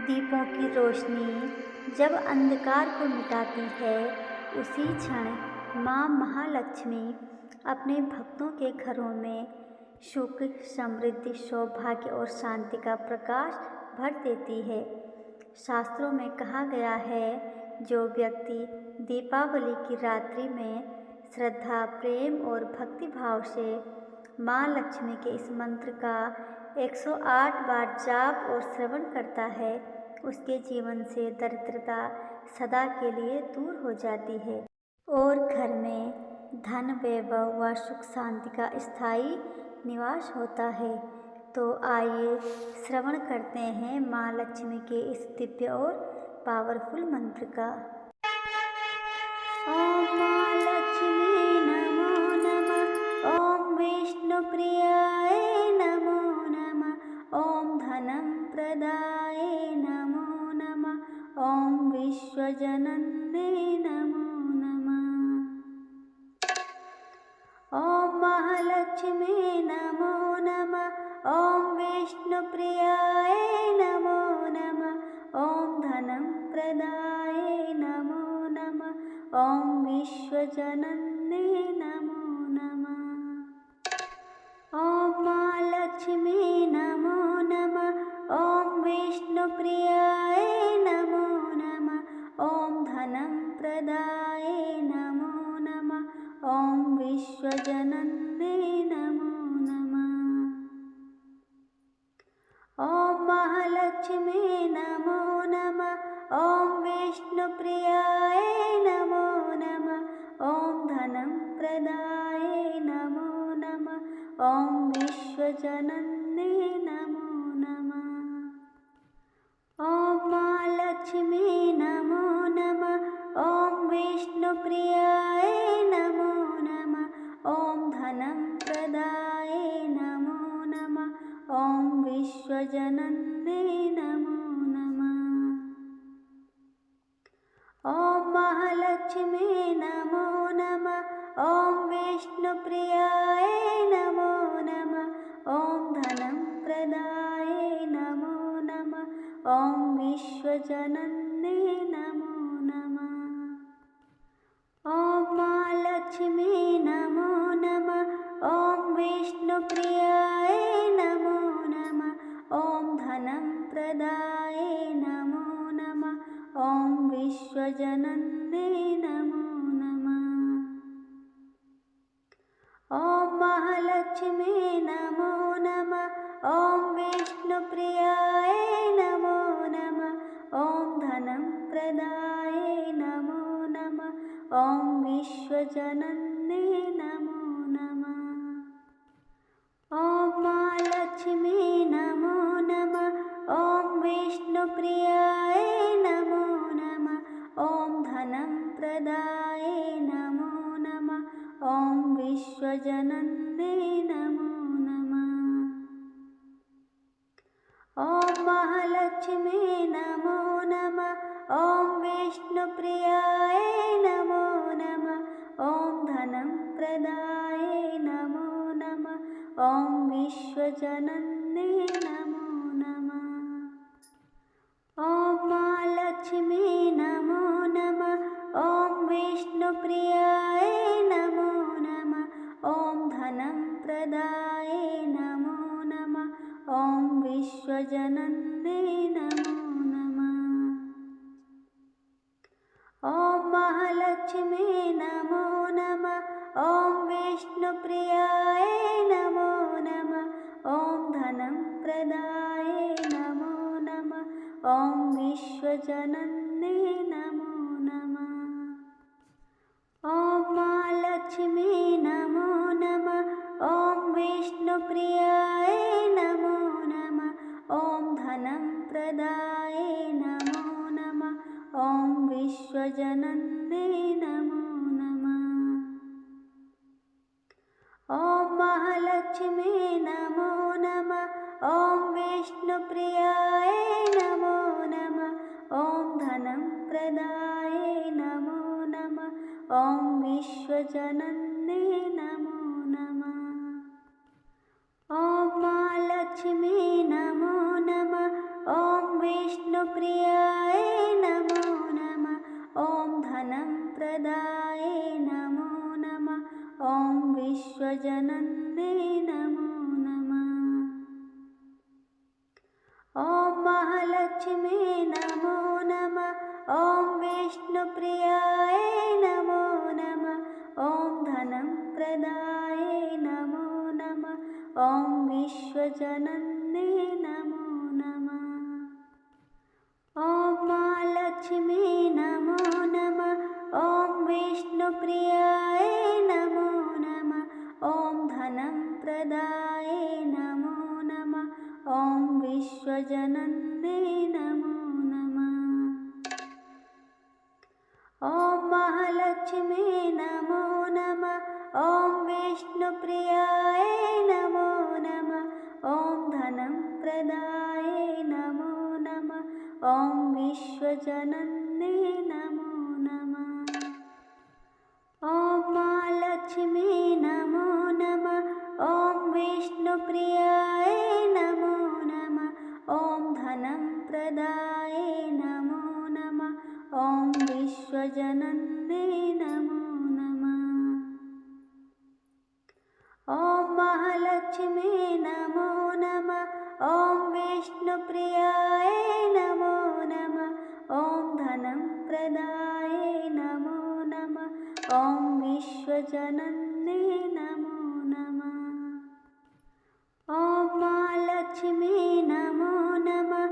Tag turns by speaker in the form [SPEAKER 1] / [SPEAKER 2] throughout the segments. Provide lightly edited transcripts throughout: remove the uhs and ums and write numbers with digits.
[SPEAKER 1] दीपों की रोशनी जब अंधकार को मिटाती है, उसी क्षण माँ महालक्ष्मी अपने भक्तों के घरों में सुख, समृद्धि, सौभाग्य और शांति का प्रकाश भर देती है। शास्त्रों में कहा गया है, जो व्यक्ति दीपावली की रात्रि में श्रद्धा, प्रेम और भक्ति भाव से माँ लक्ष्मी के इस मंत्र का 108 बार जाप और श्रवण करता है, उसके जीवन से दरिद्रता सदा के लिए दूर हो जाती है और घर में धन, वैभव व सुख शांति का स्थायी निवास होता है। तो आइए श्रवण करते हैं माँ लक्ष्मी के इस दिव्य और पावरफुल मंत्र का। ओम माँ लक्ष्मी नमो नमः, ओम विष्णु प्रियाय नमो नमः, ओम धनम प्रदाय नमो नमः, ओम विश्वजनन्ये नमो नमः। ओम महालक्ष्मी नमो नमः, ओम विष्णु प्रियाय नमो नमः, ओम धनम प्रदाय नमो नमः, ओम विश्वजनन्ये नमो नमः। ओम महालक्ष्मी नमो नमः, ओम विष्णु प्रियाय नमो नमः, ओम धनम प्रदाय नमो नमः, ओम विश्वजनन्ये नमो नमः। ओम महालक्ष्मी नमो नमः, ओम विष्णु प्रियाय नमो नमः, ओम धनम प्रदाय नमो नमः, ओम विश्वजनन्ये नमो नमः। ओम महालक्ष्मी नमो नमः, ओम विष्णु प्रियाय नमो नमः, ओम धनम प्रदाय नमो नमः, ओम विश्वजनन्ये नमो नमः। ओम महालक्ष्मी नमो नमः, ओम विष्णु प्रियाय नमो नमः, ओम धनम प्रदाय नमो नमः, ओम विश्वजनन्ये नमो नमः। ओम महालक्ष्मी नमो नमः, ओम विष्णु प्रियाय नमो नमः, ओम धनम प्रदाय नमो नमः, ओम विश्वजनन्ये नमो नमः। ओम महालक्ष्मी नमो नमः, ओम विष्णु प्रियाय नमो नमः, ओम धनम प्रदाय नमो नमः, ओम विश्वजनन्ये नमो नमः। ओम महालक्ष्मी नमो नमः, ओम विष्णु प्रियाय नमो नमः, ओम धनम प्रदाय नमो नमः, ओम विश्वजनन्ये नमो नमः। ओम महालक्ष्मी नमो नमः, ओम विष्णु प्रियाय नमो नमः, ओम धनम प्रदाय नमो नमः, ओम विश्वजनन्ये नमो नमः। ओम महालक्ष्मी नमो नमः, ओम विष्णु प्रियाय नमो नमः, ओम धनम प्रदाय नमो नमः, ओम विश्वजनन्ये नमो नमः। ओम महालक्ष्मी नमो नमः, ओम विष्णु प्रियाय नमो नमः, ओम धनम प्रदाय नमो नमः, ओम विश्वजनन्ये नमो नमः। ओम महालक्ष्मी नमो नमः, ओम विष्णु प्रियाय नमो नमः, ओम धनम प्रदाय नमो नमः, ओम विश्वजनन्ये नमो नमः। ओम महालक्ष्मी नमो नमः, ओम विष्णु प्रियाय नमो नमः, ओम धनम प्रदाय नमो नमः, ओम विश्वजनन्ये नमो नमः। ओम महालक्ष्मी नमो नमः, ओम विष्णु विष्णुप्रियाय नमो नमः। ॐ धनं प्रदाय नमो नमः। ॐ विश्वजनन्ये नमो नमः। ॐ महालक्ष्मी नमो नमः। ॐ विष्णुप्रियाय नमो नमः। ॐ धनं प्रदाय नमो नमः। ॐ विश्वजनन्ये नमो नमः। ॐ महालक्ष्मी नमो नमः। ॐ विष्णुप्रियाय नमो नमः। ॐ धनं प्रदाय नमो नमः। ॐ विश्वजनन्ये नमो नमः। ॐ महालक्ष्मी नमो नमः। ॐ विष्णुप्रियाय नमो नमः। ॐ धनं प्रदाय नमो नमः। ॐ विश्वजनन्ये नमो नमः। ॐ महालक्ष्मी नमो नमः। ॐ विष्णुप्रियाय नमो नमः। ॐ धनं प्रदाय नमो नमः। ॐ विश्वजनन्ये नमो नमः। ॐ महालक्ष्मी नमो नमः। ॐ विष्णुप्रियाय नमो नमः। ॐ धनं प्रदाय नमो नमः। ॐ विश्वजनन्ये नमो नमः। ॐ महालक्ष्मी नमो नमः।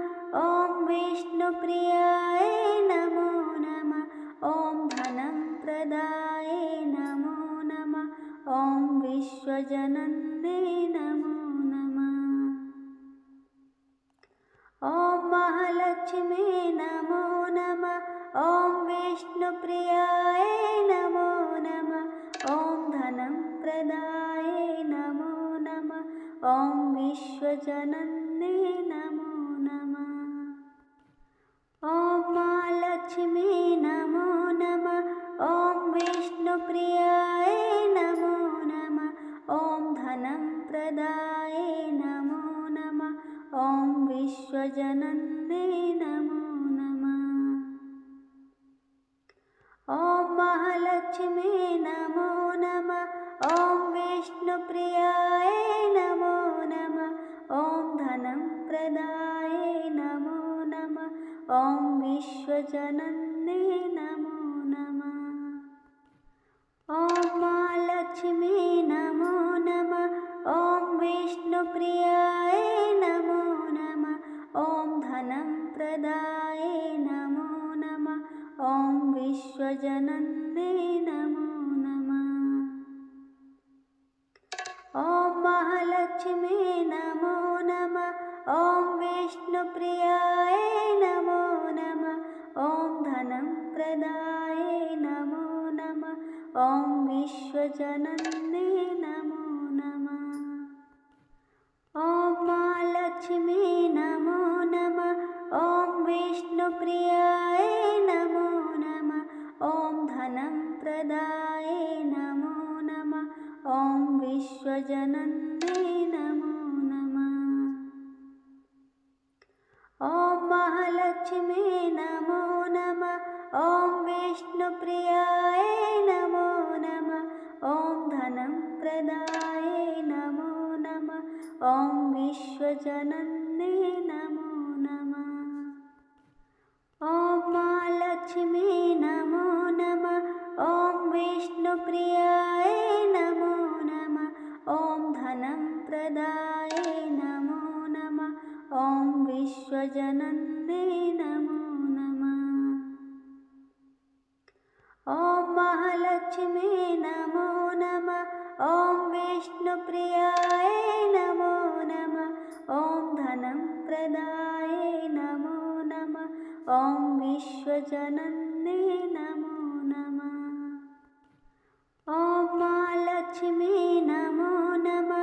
[SPEAKER 1] ॐ विष्णुप्रियाय नमो नमः। ॐ धनं प्रदाय नमो नमः। ॐ विश्वजनन्ये नमो नमः। ॐ महालक्ष्मी नमो नमः। ॐ विष्णुप्रियाय नमो नमः। ॐ धनं प्रदाय नमो नमः। ॐ विश्वजनन्ये नमो नमः। ॐ महालक्ष्मी नमो नमः। ॐ विष्णुप्रियाय नमो नमः। ॐ धनं प्रदाय नमो नमः। ॐ विश्वजनन्ये नमो नमः। ॐ महालक्ष्मी नमो नमः। ॐ विष्णुप्रियाय नमो नमः। ॐ धनं प्रदाय नमो नमः। ॐ विश्वजनन्ये नमो नमः। ॐ महालक्ष्मी नमो नमः। ॐ विष्णुप्रियाय नमो नमः। ॐ धनं प्रदाय नमो नमः। ॐ विश्वजनन्ये नमो नमः। ॐ महालक्ष्मी नमो नमः। ॐ विष्णुप्रियाय नमो नमः। ॐ धनं प्रदाय नमो नमः। ॐ विश्वजनन्ये नमो नमः। ॐ महालक्ष्मी नमो नमः। ॐ विष्णुप्रियाय नमो नमः। ॐ धनं प्रदाय नमो नमः। ॐ विश्वजनन्ये नमो नमः। ॐ महालक्ष्मी नमो नमः। ॐ विष्णुप्रियाय नमो नमः। ॐ धनं प्रदाय नमो नमः। ॐ विश्वजनन्ये नमो नमः। ॐ महालक्ष्मी नमो नमः। ॐ विष्णुप्रियाय नमो नमः। ॐ धनं प्रदाय नमो नमः। ॐ विश्वजनन्ये नमो नमः। ॐ महालक्ष्मी नमो नमः। ॐ विष्णुप्रियाय नमो नमः। ॐ धनं प्रदाय नमो नमः। ॐ विश्वजनन्ये नमो नमः। ॐ महालक्ष्मी नमो नमः।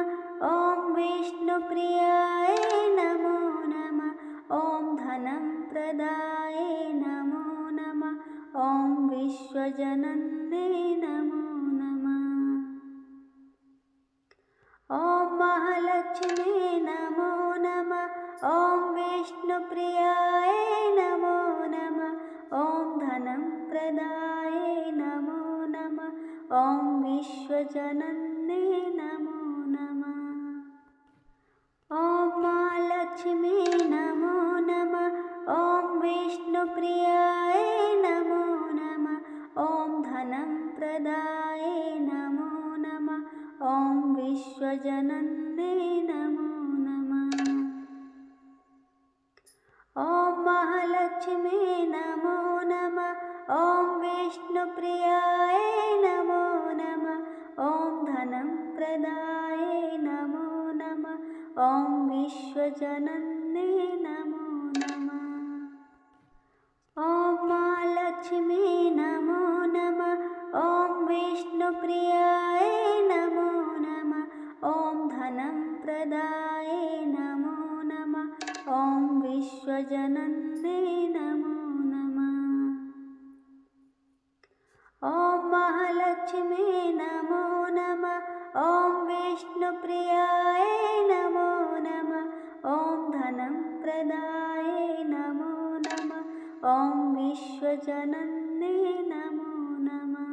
[SPEAKER 1] ॐ विष्णुप्रियाय नमो नमः। ॐ धनं प्रदाय नमो नमः। ॐ विश्वजनन्ये नमो नमः। ॐ महालक्ष्मी नमो नमः। ॐ विष्णुप्रियाय नमो विश्वजनन्ये नमो नमः। ॐ महालक्ष्मी नमो नमः। ॐ विष्णुप्रियाय नमो नमः। ॐ धनं प्रदाय नमो नमः। ॐ विश्वजनन्ये नमो नमः। ॐ महालक्ष्मी नमो नमः। ॐ विष्णुप्रियाय नमो नमः। ॐ धनं प्रदाय नमो नमः। ॐ विश्वजनन्ये नमो नमः। ॐ महालक्ष्मी नमो नमः। ॐ विष्णुप्रियाय नमो नमः। ॐ धनं प्रदाय नमो नमः। ॐ विश्वजनन्ये नमो नमः। ॐ महालक्ष्मी नमो नमः। ॐ विष्णुप्रियाय नमो नमः। ॐ धनं प्रदाय नमो नमः। ॐ विश्वजनन्ये नमो नमः।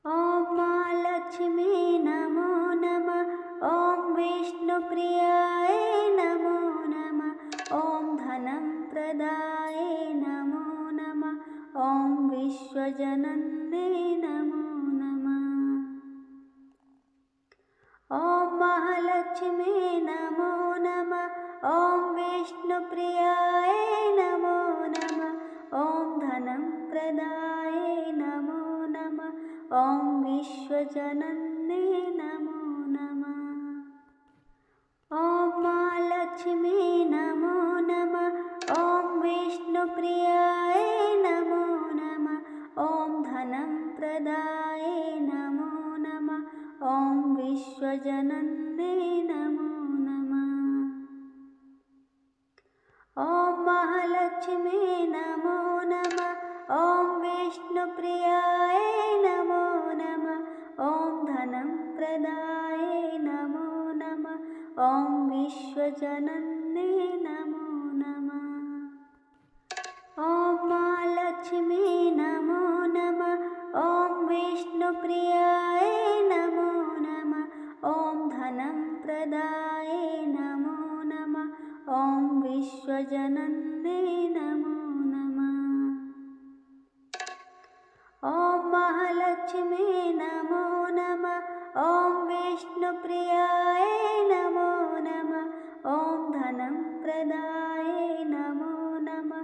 [SPEAKER 1] ॐ महालक्ष्मी नमो नमः। ॐ विष्णुप्रियाय नमो नमः। ॐ धनं प्रदाय नमो नमः। ॐ विश्वजनन्ये नमो नमः। ॐ महालक्ष्मी नमो नमः। ॐ विष्णुप्रियाय नमो नमः। ॐ धनं प्रदाय नमो नमः। ॐ विश्वजनन्ये नमो नमः। ॐ महालक्ष्मी नमो नमः। ॐ विष्णुप्रियाय नमो नमः। ॐ धनं प्रदाय नमो नमः। ॐ विश्वजनन्ये नमो नमः। ॐ महालक्ष्मी नमो नमः। ॐ विष्णुप्रियाय नमो नमः। ॐ धनं प्रदाय नमो नमः। ॐ विश्वजनन्ये नमो नमः। ॐ महालक्ष्मी नमो नमः। ॐ विष्णुप्रियाय नमो नमः। ॐ धनं प्रदाय नमो नमः। ॐ विश्वजनन्ये नमो नमः। ॐ महालक्ष्मी नमो नमः। ॐ विष्णुप्रियाय नमो नमः। ॐ धनं प्रदाय नमो नमः।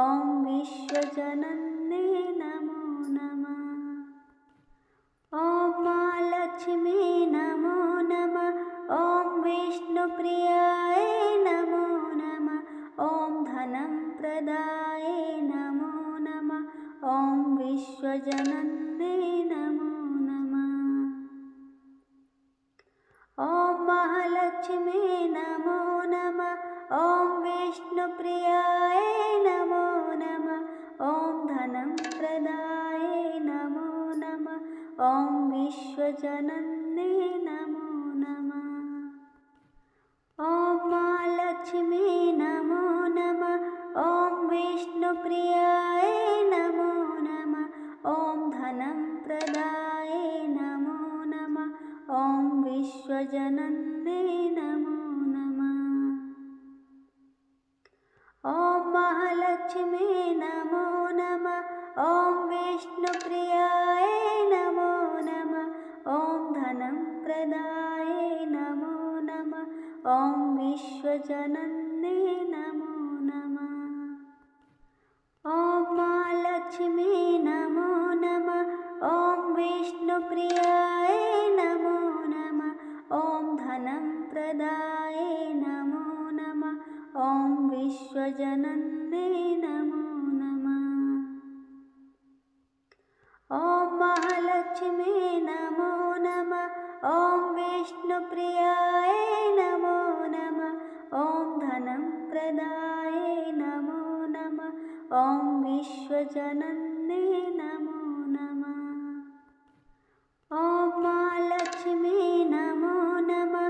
[SPEAKER 1] ॐ विश्वजनन्ये नमो नमः। ॐ महालक्ष्मी नमो नमः। ॐ विष्णुप्रियाय नमो नमः। ॐ धनं प्रदाय नमो नमः। ॐ विश्वजनन्ये नमो नमः। ॐ महालक्ष्मी नमो नमः। ॐ विष्णुप्रियाय नमो नमः। ॐ धनं प्रदाय नमो नमः। ॐ विश्वजनन्ये नमो नमः। ॐ महालक्ष्मी नमो नमः। ॐ विष्णुप्रियाय नमो नमः। ॐ धनं प्रदाय नमो नमः। ॐ विश्वजनन्ये नमो नमः। ॐ महालक्ष्मी नमो नमः। ॐ विष्णुप्रियाय नमो नमः। ॐ धनं प्रदाय नमो नमः। ॐ विश्वजनन्ये नमो नमः। ॐ महालक्ष्मी नमो नमः। ॐ विष्णुप्रियाय नमो नमः। ॐ धनं प्रदाय नमो नमः। ॐ विश्वजनन्ये नमो नमः। ॐ महालक्ष्मी नमो नमः। ॐ विष्णुप्रियाय नमो नमः। ॐ धनं प्रदाय नमो नमः। ॐ विश्वजनन्ये नमो नमः। ॐ महालक्ष्मी नमो नमः।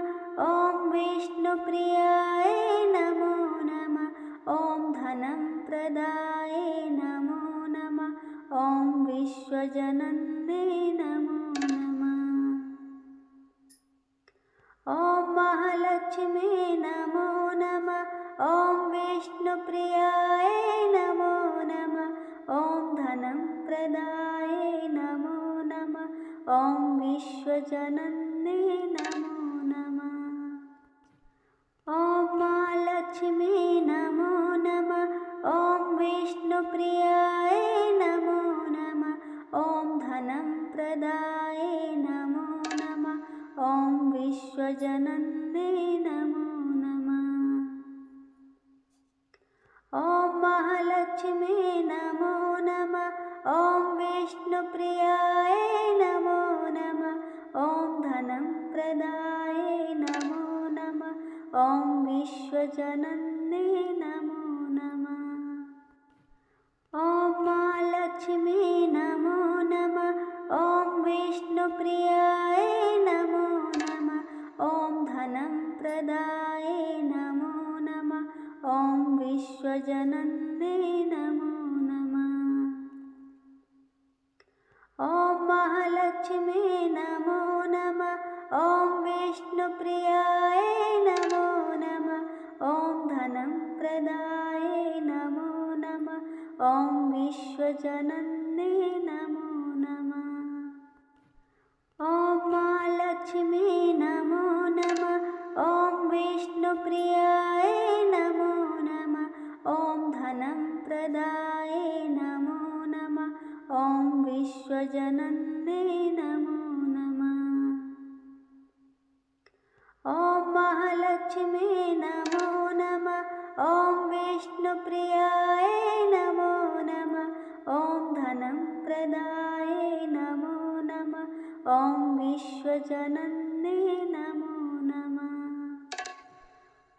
[SPEAKER 1] ॐ विष्णुप्रियाय नमो नमः। ॐ धनं प्रदाय नमो नमः। ॐ विश्वजनन्ये नमो नमः। ॐ महालक्ष्मी नमो नमः। ॐ विष्णुप्रियाय नमो नमः। ॐ धनं प्रदाय नमो नमः। ॐ विश्वजनन्ये नमो नमः। ॐ महालक्ष्मी नमो नमः। ॐ विष्णुप्रियाय नमो नमः। ॐ धनं प्रदाय नमो नमः। ॐ विश्वजनन्ये नमो नमः। ॐ महालक्ष्मी नमो नमः। ॐ विष्णुप्रियाय नमो नमः। ॐ धनं प्रदाय नमो नमः। ॐ विश्वजनन्ये नमो नमः। ॐ महालक्ष्मी नमो नमः। ॐ विष्णुप्रियाय नमो नमः। ॐ धनं प्रदाय नमो नमः। ॐ विश्वजनन्ये नमो नमः। ॐ महालक्ष्मी नमो नमः। ॐ विष्णुप्रियाय नमो नमः। ॐ धनं प्रदाय नमो नमः। ॐ विश्वजनन्ये नमो नमः। ॐ महालक्ष्मी नमो नमः। ॐ विष्णुप्रियाय नमो नमः। ॐ धनं प्रदाय नमो नमः। ॐ विश्वजनन्ये नमो नमः। ॐ महालक्ष्मी नमो नमः। ॐ विष्णुप्रियाय नमो नमः। ॐ धनं प्रदाय नमो नमः। ॐ विश्वजनन्ये नमो नमः।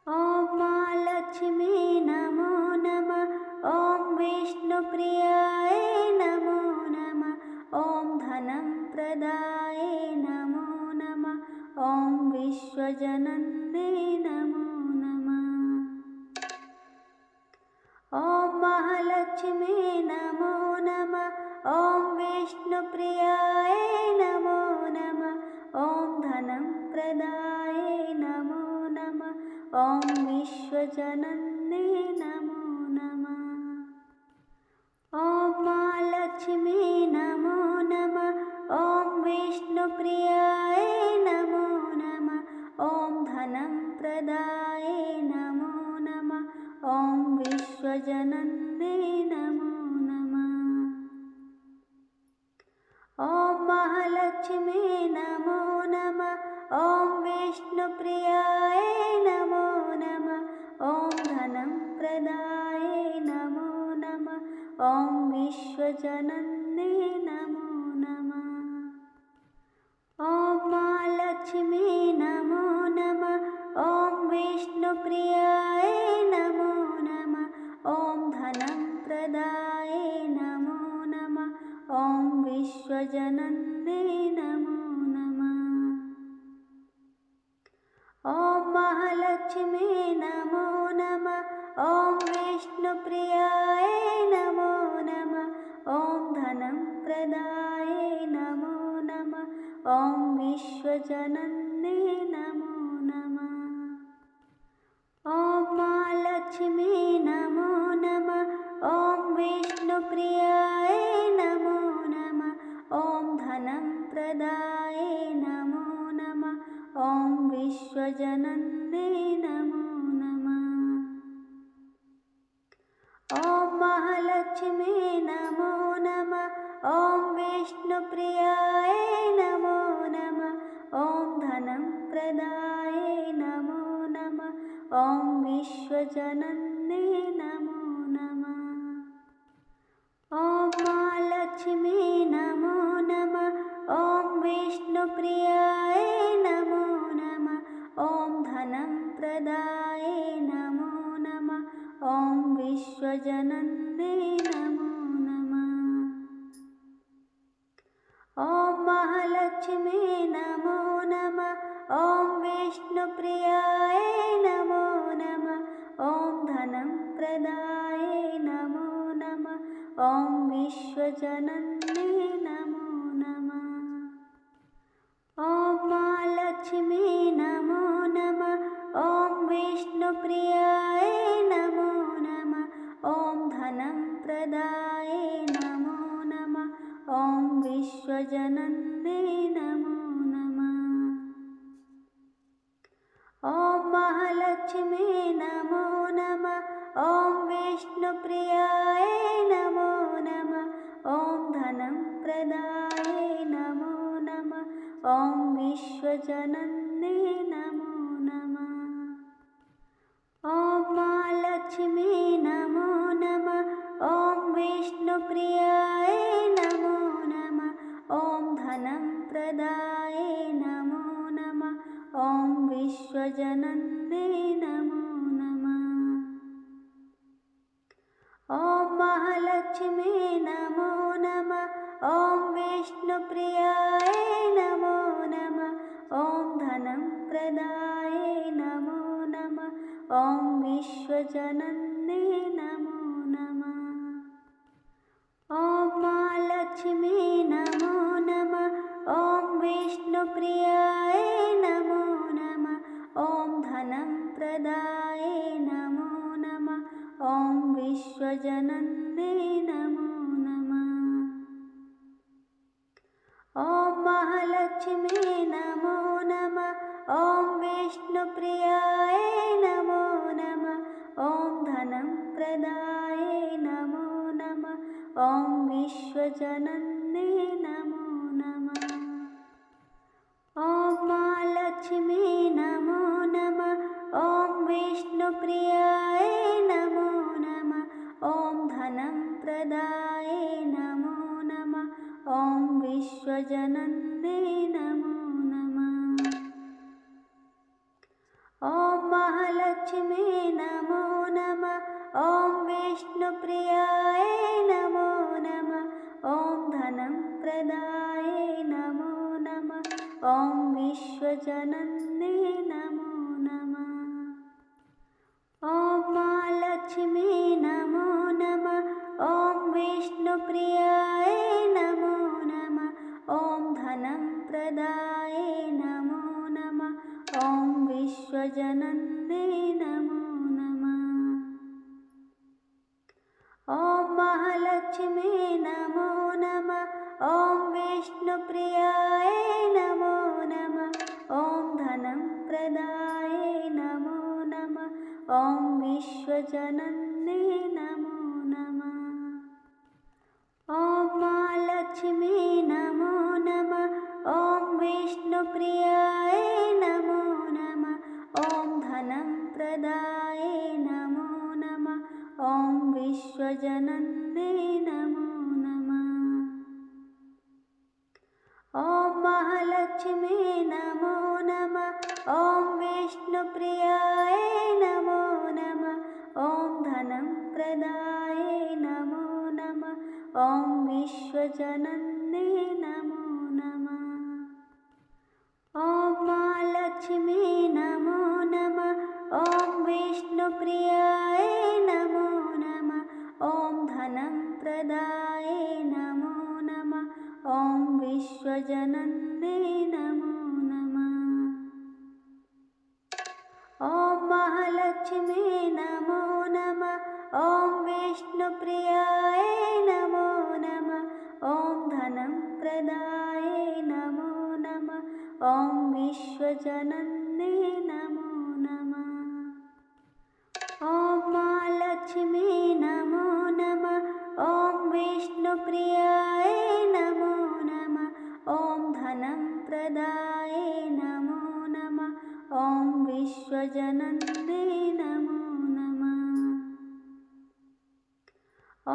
[SPEAKER 1] ॐ महालक्ष्मी नमो नमः। ॐ विष्णुप्रियाय नमो नमः। ॐ धनं प्रदाय नमो नमः। ॐ विश्वजनन्ये नमो नमः। ॐ महालक्ष्मी नमो नमः। ॐ विष्णुप्रियाय नमो नमः। ॐ धनं प्रदाय नमो नमः। ॐ विश्वजनन्ये नमो नमः। ॐ महालक्ष्मी नमो नमः। ॐ विष्णुप्रियाय नमो नमः। ॐ धनं प्रदाय नमो नमः। ॐ विश्वजनन्ये नमो नमः। ॐ महालक्ष्मी नमो नमः। ॐ विष्णुप्रियाय नमो नमः। ॐ धनं प्रदाय नमो नमः। ॐ विश्वजनन्ये नमो नमः। ॐ महालक्ष्मी नमो नमः। ॐ विष्णुप्रियाय नमो नमः। ॐ धनं प्रदाय नमो नमः। ॐ विश्वजनन्ये नमो नमः। ॐ महालक्ष्मी नमो नमः। ॐ विष्णुप्रियाय नमो नमः। ॐ धनं प्रदाय नमो नमः। ॐ विश्वजनन्ये नमो नमः। ॐ महालक्ष्मी नमो नमः। ॐ विष्णुप्रियाय नमो नमः। ॐ धनं प्रदाय नमो नमः। ॐ विश्वजनन्ये नमो नमः। ॐ महालक्ष्मी नमो नमः। ॐ विष्णुप्रियाय नमो नमः। ॐ धनं प्रदाय नमो नमः। ॐ विश्वजनन्ये नमो नमः। ॐ महालक्ष्मी नमो नमः। ॐ विष्णुप्रियाय नमो नमः। ॐ धनं प्रदाय नमो नमः। ॐ विश्वजनन्ये नमो नमः। ॐ महालक्ष्मी नमो नमः। ॐ विष्णुप्रियाय नमो नमः। ॐ धनं प्रदाय नमो नमः। ॐ विश्वजनन्ये नमो नमः। ॐ महालक्ष्मी नमो विष्णुप्रियाय नमो नमः। ॐ धनं प्रदाय नमो नमः। ॐ विश्वजनन्ये नमो नमः। ॐ महालक्ष्मी नमो नमः। ॐ विष्णुप्रियाय नमो नमः। ॐ धनं प्रदाय नमो नमः। ॐ विश्वजनन्ये नमो नमः। ॐ महालक्ष्मी नमो नमः। ॐ विष्णुप्रियाय नमो नमः। ॐ धनं प्रदाय नमो नमः। ॐ विश्वजनन्ये नमो नमः। ॐ महालक्ष्मी नमो नमः। ॐ विष्णुप्रियाय नमो नमः। ॐ धनं प्रदाय नमो नमः। ॐ विश्वजनन्ये नमो नमः। ॐ महालक्ष्मी नमो नमः। ॐ विष्णुप्रियाय नमो नमः। ॐ धनं प्रदाय नमो नमः। ॐ विश्वजनन्ये नमो नमः। ॐ महालक्ष्मी नमो नमः। ॐ विष्णुप्रियाय नमो नमः। ॐ धनं प्रदाय नमो नमः। ॐ विश्वजनन्ये नमो नमः। ॐ महालक्ष्मी नमो नमः। ॐ विष्णुप्रियाय नमो नमः। ॐ धनं प्रदाय नमो नमः। ॐ विश्वजनन्ये नमो नमः। ॐ महालक्ष्मी नमो नमः। ॐ विष्णुप्रियाय नमो नमः। ॐ धनं प्रदाय नमो नमः। ॐ विश्वजनन्ये नमो नमः। ॐ महालक्ष्मी नमो नमः। ॐ विष्णुप्रियाय नमो नमः। ॐ धनं प्रदाय नमो नमः। ॐ विश्वजनन्ये नमो नमः। ॐ महालक्ष्मी नमो नमः। ॐ विष्णुप्रियाय नमो नमः। ॐ धनं प्रदाय नमो नमः। ॐ विश्वजनन्ये नमो नमः। ॐ महालक्ष्मी नमो नमः। ॐ विष्णुप्रियाय नमो नमः। ॐ धनं प्रदाय नमो नमः। ॐ विश्वजनन्ये नमो नमः। ॐ महालक्ष्मी नमो नमः। ॐ विष्णुप्रियाय नमो नमः। ॐ धनं प्रदाय नमो नमः। ॐ विश्वजनन्ये नमो नमः। ॐ महालक्ष्मी नमो नमः। ॐ विष्णुप्रियाय नमो नमः। ॐ धनं प्रदाय नमो नमः। ॐ विश्वजनन्ये नमो नमः। ॐ महालक्ष्मी नमो नमः। ॐ विष्णुप्रियाय नमो नमः। ॐ धनं प्रदाय नमो नमः। ॐ विश्वजनन्ये नमो नमः। ॐ महालक्ष्मी नमो नमः। ॐ विष्णुप्रियाय नमो नमः। ॐ धनं प्रदाय नमो नमः। ॐ विश्वजनन्ये नमो नमः।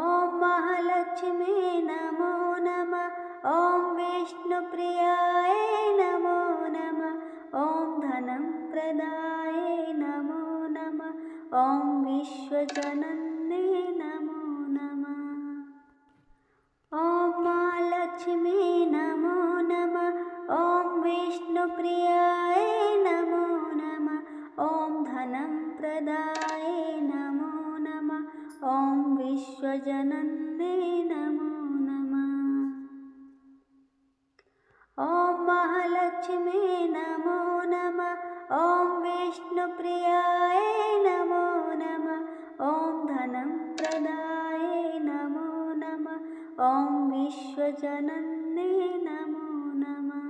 [SPEAKER 1] ॐ महालक्ष्मी नमो नमः। ॐ विष्णुप्रियाय नमो नमः। ॐ धनं प्रदाय नमो नमः। ॐ विश्वजनन्ये नमो नमः। ॐ महालक्ष्मी नमो नमः। ॐ विष्णुप्रियाय नमो नमः। ॐ धनं प्रदाय नमो नमः। ॐ विश्वजनन्ये नमो नमः। ॐ महालक्ष्मी नमो नमः। ॐ विष्णुप्रियाय नमो नमः। ॐ धनं प्रदाय नमो नमः। ॐ विश्वजनन्ये नमो नमः।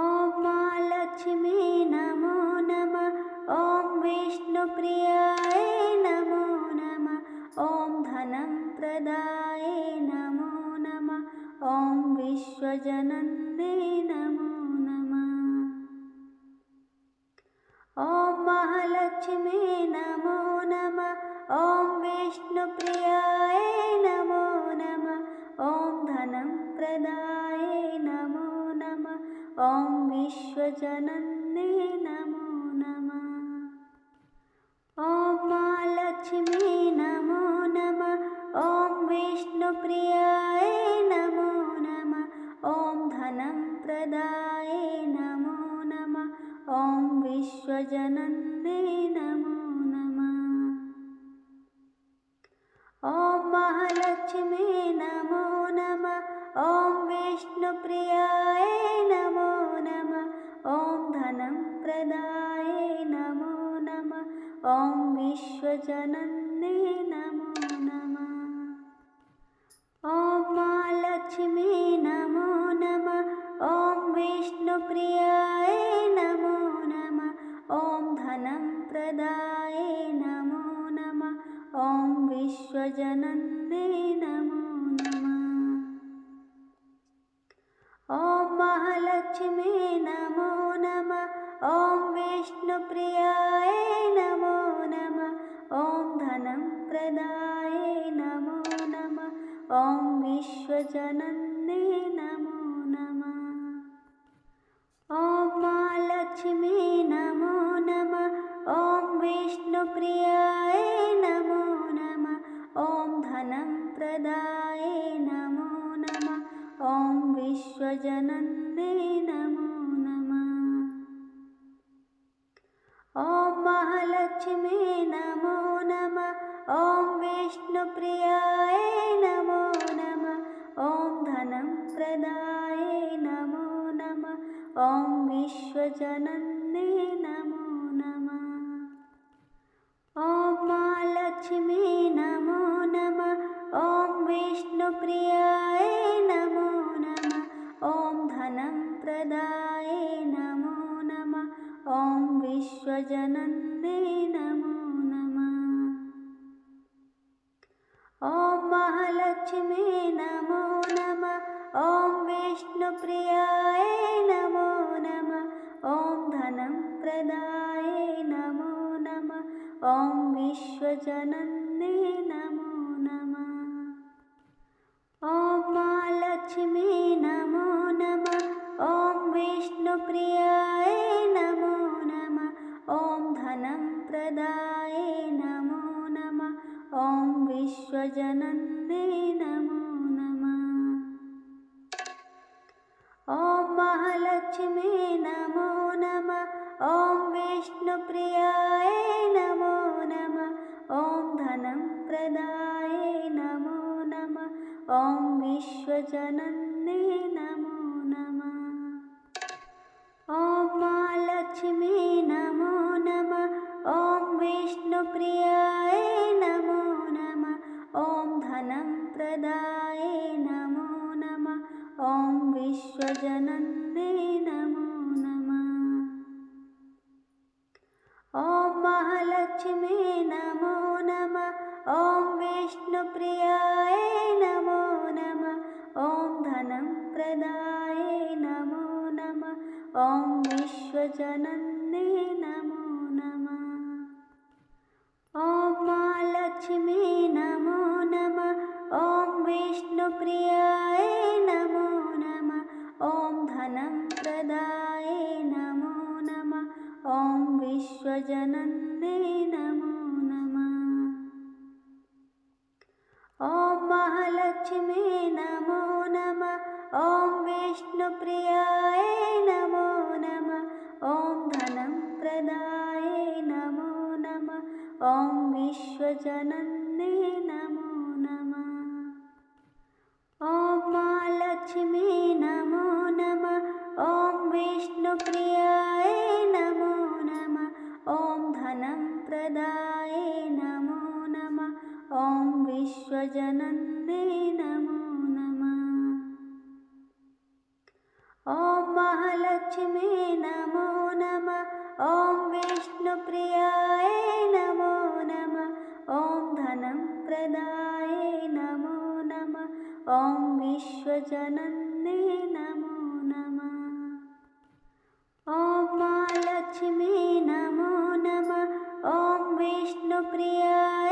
[SPEAKER 1] ॐ महालक्ष्मी नमो नमः। ॐ विष्णुप्रियाय नमो नमः। ॐ धनं प्रदाय नमो नमः। ॐ विश्वजनन्ये नमो नमः। ॐ महालक्ष्मी नमो नमः। ॐ विष्णुप्रियाय नमो नमः। ॐ धनं प्रदाय नमो नमः। ॐ विश्वजनन्ये नमो नमः। ॐ महालक्ष्मी नमो नमः। ॐ विष्णुप्रियाय नमो नमः। ॐ धनं प्रदाय नमो नमः। ॐ विश्वजनन्ये नमो नमः। ॐ महालक्ष्मी नमो नमः। ॐ विष्णुप्रियाय नमो नमः। ॐ धनं प्रदाय नमो नमः। ॐ विश्वजनन्ये नमो नमः। ॐ महालक्ष्मी नमो नमः। ॐ विष्णुप्रियाय नमो नमः। ॐ धनं प्रदाय नमो नमः। ॐ विश्वजनन्ये नमो नमः। ॐ महालक्ष्मी नमो नमः। ॐ विष्णुप्रियाय नमो नमः। ॐ धनं प्रदाय नमो नमः। ॐ विश्वजनन्ये नमो नमः। ॐ महालक्ष्मी नमो नमः। ॐ विष्णुप्रियाय नमो नमः। ॐ धनं प्रदाय नमो नमः। ॐ विश्वजनन्ये नमो नमः। ॐ महालक्ष्मी नमो नमः। ॐ विष्णुप्रियाय नमो नमः। ॐ धनं प्रदाय नमो नमः। ॐ विश्वजनन्ये नमो नमः। ॐ महालक्ष्मी नमो नमः। ॐ विष्णुप्रियाय नमो नमः। ॐ धनं प्रदाय नमो नमः। ॐ विश्वजनन्ये नमो नमः। ॐ महालक्ष्मी नमो नमः। ॐ विष्णुप्रियाय नमो नमः। ॐ धनं प्रदाय नमो नमः। ॐ विश्वजनन्ये नमो नमः। ॐ महालक्ष्मी नमो नमः। ॐ विष्णुप्रियाय नमो नमः। ॐ धनं प्रदाय नमो नमः। ॐ विश्वजनन्ये नमो नमः। ॐ महालक्ष्मी नमो नमः। ॐ विष्णुप्रियाय नमो नमः। ॐ धनं प्रदाय नमो नमः। ॐ विश्वजनन्ये नमो नमः। ॐ महालक्ष्मी नमो नमः। ॐ विष्णुप्रियाय नमो नमः। ॐ धनं प्रदाय नमो नमः। ॐ विश्वजनन्ये नमो नमः। ॐ महालक्ष्मी नमो नमः। ॐ विष्णुप्रियाय नमो नमः। ॐ धनं प्रदाय नमो नमः। ॐ विश्वजनन्ये नमो नमः। ॐ महालक्ष्मी नमो नमः। ॐ विष्णुप्रियाय नमो नमः। ॐ धनं प्रदाय नमो नमः। ॐ विश्वजनन्ये नमो नमः। ॐ महालक्ष्मी नमो नमः। ॐ विष्णुप्रियाय नमो नमः। ॐ धनं प्रदाय नमो नमः। ॐ विश्वजनन्ये नमो नमः। ॐ महालक्ष्मी नमो नमः। ॐ विष्णुप्रियाय विश्वजनन्ये नमो नमः। ॐ महालक्ष्मी नमो नमः। ॐ विष्णुप्रियाय नमो नमः। ॐ धनं प्रदाय नमो नमः। ॐ विश्वजनन्ये नमो नमः। ॐ महालक्ष्मी नमो नमः। ॐ विष्णुप्रियाय